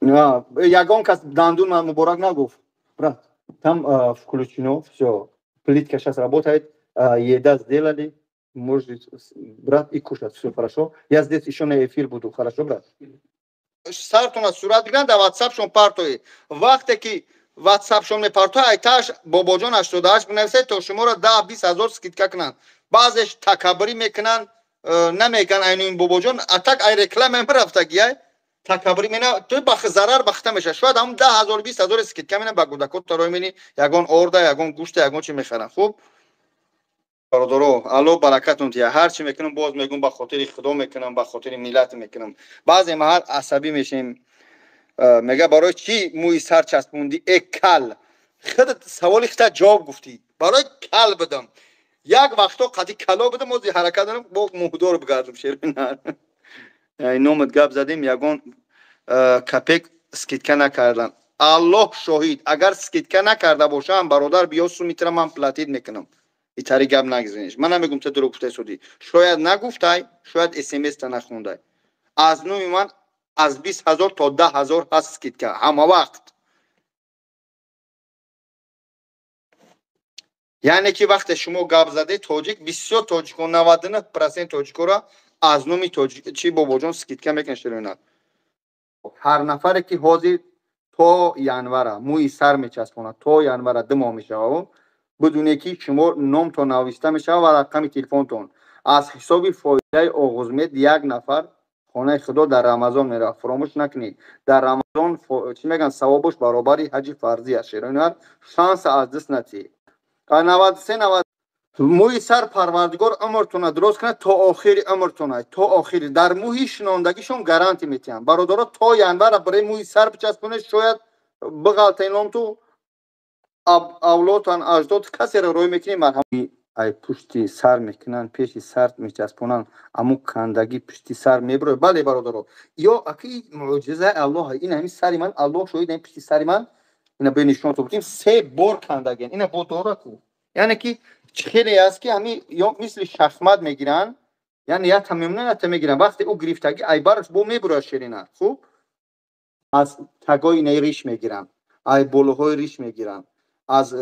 ягон кас дандун ман муборак нагуфт. Брат, там включено все. Плитка сейчас работает, еда сделали, можете, брат, и кушать, все хорошо. Я здесь еще на эфир буду, хорошо, брат? Сартуна сурат бигиран да WhatsApp шон партои. Вақте ки WhatsApp шон мепартои айташ бобоҷон 88 бинависед то шуморо 10-20 ҳазор скидка кунанд. Баъзеш такаббурӣ мекунанд, намеган айнуин бобоҷон атак ай реклама мерафтаг яй такаббурӣ мена то ба зарар бахта меша. Шояд ҳам 10,000 20,000 скидка мена ба гудакот таро мени ягон орда, ягон гӯшта, ягон чи мехаранд. Хуб бародаро, алло баракатун тия. Ҳар чи мекунам боз мегум ба хотири худо мекунам, ба хотири миллат мекунам. Баъзе маҳал асабӣ мешем. Мега барои чи мӯи сар часпунди кал. Худат саволи худат ҷавоб гуфтӣ. Барои кал будам. Як вақто қати кало будам, ози ҳаракат дадам, бо муҳдор бигардам шерина. Номат гап задем, ягон капек скидка накардан. Аллоҳ шоҳид, агар скидка накарда бошам, бародар биё сумитра ман платид мекунам. итари гап нагзинеш. Ман намегум то дурӯғ гуфтаи суди. Шояд нагуфтай, шояд SMS та нахундай. Аз нӯи ман аз 20,000 то 10,000 ҳаст скидка ҳама вақт. яъне ки вақте шумо гап заде тоҷик, бисёр тоҷико 99% тоҷикора аз номи тоҷик чи бобоҷон скидка мекунад. ҳар нафаре ки ҳозир то январа мӯи сар мечаспонад, то январа 2 моҳ мешавад, بدونه که شما نامتون نوشته میشه و رقم تلفنتون از حساب فایده آغاز مید یک نفر خانه خدا در رمضان میره. فراموش نکنید در رمضان چی میگن ثوابش برابر حج فرضی است. شیرینیار شانس از دست ندید. 93 موی سر پروردگار عمرتون دراز کنه تا آخر عمرتون، تا آخر در موی شناندگیشون گارانتی میتیم. برادرها تا ینور برای موی سر بچسبونید، شاید بغلطین تو اولادتان اجداد کسی را روی میکنی مرحمت ای پشتی سر میکنن پیشی سر میچسبونن امو کندگی پشتی سر میبره. بله برادرها، یا اکی معجزه الله، این همین سری من الله شاید، این پشتی سری من اینا به نشون تو بودیم 3 بار کندگی اینا با داره کو. یعنی که خیلی است که همین یا مثل شخمت میگیرن، یعنی یا تمام نه میگیرن وقتی او گرفتگی ای برش بو میبره شیرینه. خوب از تگای نیریش میگیرن، ای بولوهای ریش میگیرن، از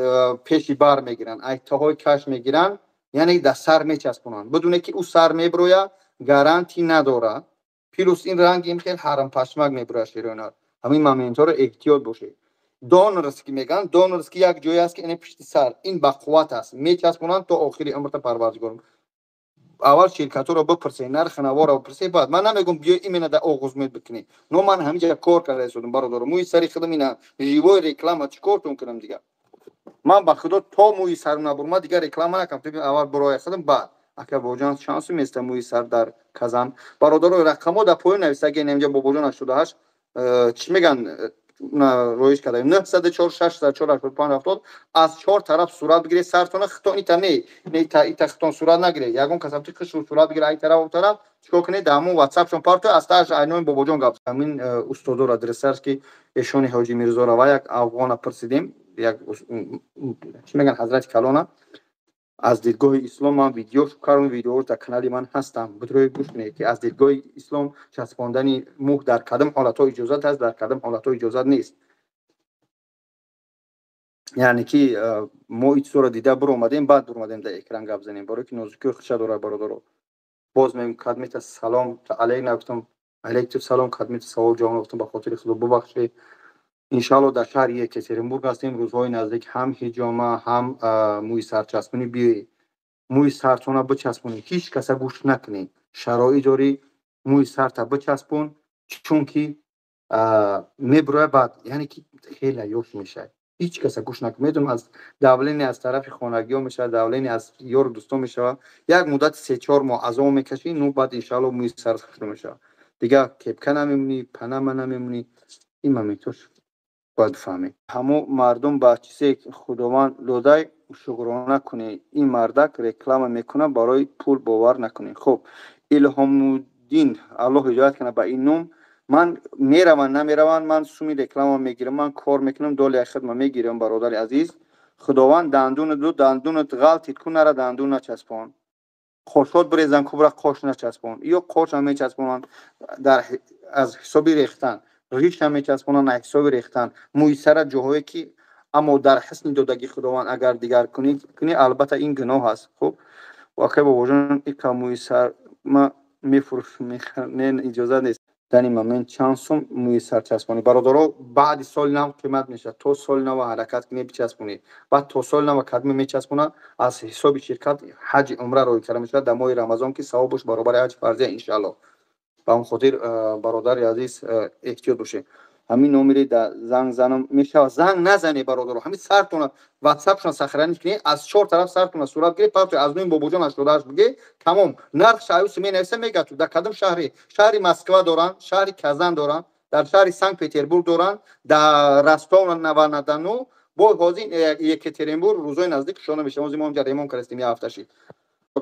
پیشی بر میگیرن، ای تاهای کش میگیرن، یعنی در سر میچسبونن بدونه که او سر میبروه گارانتی نداره. پیروز این رنگ این خیلی حرام پشمک میبره شیرینه. همین مومنت رو احتیاط باشه. دونرز که میگن دونرز که یک جایی است که این پشت سر این با قوت است میچسبونن تا آخری عمرت پروردگار. اول شرکت رو بپرسید، نرخ نوار رو بپرسید، بعد من نمیگم بیا اینا در آغاز مید بکنی. نو من همینجا کار کرده شدم برادر. موی سری خودم اینا ژیوی رکلام چیکار تون کنم دیگه. من با خدا تا موی سر نبرم دیگه رکلام نکنم. تو اول برای خودم بعد اگه بوجان شانسی میست موی سر در کازان برادر رقمو در پایین نوشته که اینجا بوجان 88 چی میگن رویش کرده 904 604 85 70 از 4 طرف صورت بگیره سرتون خطا ایت نه ایت خطا صورت نگیره یگون کسب تو خش صورت بگیره این طرف اون طرف چیکار کنه دامو واتساپ شون پارت از تاش اینو بوجان گفت همین استاد رو ادرسرش که ایشون حاجی میرزا رو یک افغان پرسیدیم یک چی میگن حضرت کلونا از دیدگاه اسلام من ویدیو کارم ویدیو در کانال من هستم بتروی گوش کنید که از دیدگاه اسلام چسباندن موه در قدم حالت ها اجازت هست، در قدم حالت ها اجازت نیست. یعنی که ما ایت سورا دیده برو اومدیم بعد برو اومدیم در اکران گپ زنیم برای که نوزکی خشا داره برادرو. باز میگم خدمت سلام علیک نگفتم علیک سلام خدمت سوال جان گفتم به خاطر خدا ببخشید. انشالله در شهر یکترینبورگ هستیم روزهای نزدیک هم حجامه هم موی سرچسبونی بیایی موی سرتون بچسبونی هیچ کس گوش نکنی شرایط داری موی سرت بچسبون چون که میبره بعد یعنی که خیلی یوش میشه هیچ کس گوش نکنی. میدونم از دولینی از طرف خانگی ها میشه دولینی از یار دوستان میشه یک مدت 3-4 ماه از اون میکشی نو بعد انشالله موی سرت خشم میشه دیگه کپکن نمیمونی پنم نمیمونی. این ممیتوش باید فهمید همو مردم با چیزی خداوند لودای شکرانه کنه این مردک رکلام میکنه برای پول باور نکنه. خب الهام الدین الله هدایت کنه با این نام من میروم نمیروم من سومی رکلام میگیرم من کار میکنم دول خدمت میگیرم برادر عزیز. خداوند دندون دو دندونت غلطی کنه را دندون نچسبان خوشات بریزن کبرا خوش نچسبان یا خوش هم میچسبان در از حسابی ریختن ریش هم میچسبونن حساب ریختن موی سر جاهایی که اما در حسن دادگی خداوند اگر دیگر کنی البته این گناه است. خب واقعا با وجود این که موی سر ما میفروشم نه اجازه نیست در این момент چند سوم موی سر چسبونی برادرها بعد سال نو قیمت میشه تو سال نو حرکت کنی بچسبونی بعد تو سال نو کدمه میچسبونه از حساب شرکت حج عمره روی کرده میشه در ماه رمضان که ثوابش برابر حج فرضیه ان شاء الله. با اون خاطر برادر عزیز احتیاط باشه. همین نمره در زنگ زنم میشه زنگ نزنی برادر همین سرتون واتساپ شون سخرانی کنی از چهار طرف سرتون صورت گیری پس از نوین بابا جان 88 بگی تمام نرخ شایوس می نویسه میگه تو در کدام شهری مسکو دارن شهری کازان دارن در شهری سنت پترزبورگ دارن در رستوران نوانادانو با گازین یکترینبورگ روزای نزدیک شونه میشه ما زمان جریمون کردیم یه هفته شی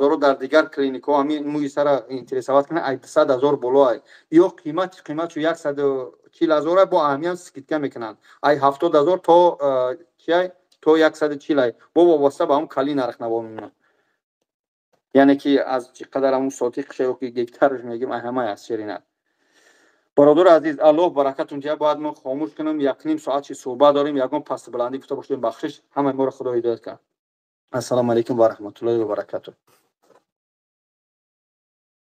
دارو در دیگر کلینیک‌ها همین موی سر اینترسوات کنه 800,000 بالا یا قیمت 140,000 با اهمیت سکیت میکنن ای 70,000 تا چی تو 140 با واسطه با هم کلی نرخ نوامون یعنی که از چقدر همون ساعتی خشو که گکترش میگیم همه از شرینه. برادر عزیز الله برکتون جا باید ما خاموش کنیم یک نیم ساعت صحبت داریم یکم پس بلندی گفته باشیم بخشش همه ما رو خدا هدایت کنه. السلام علیکم و رحمت الله و برکاته.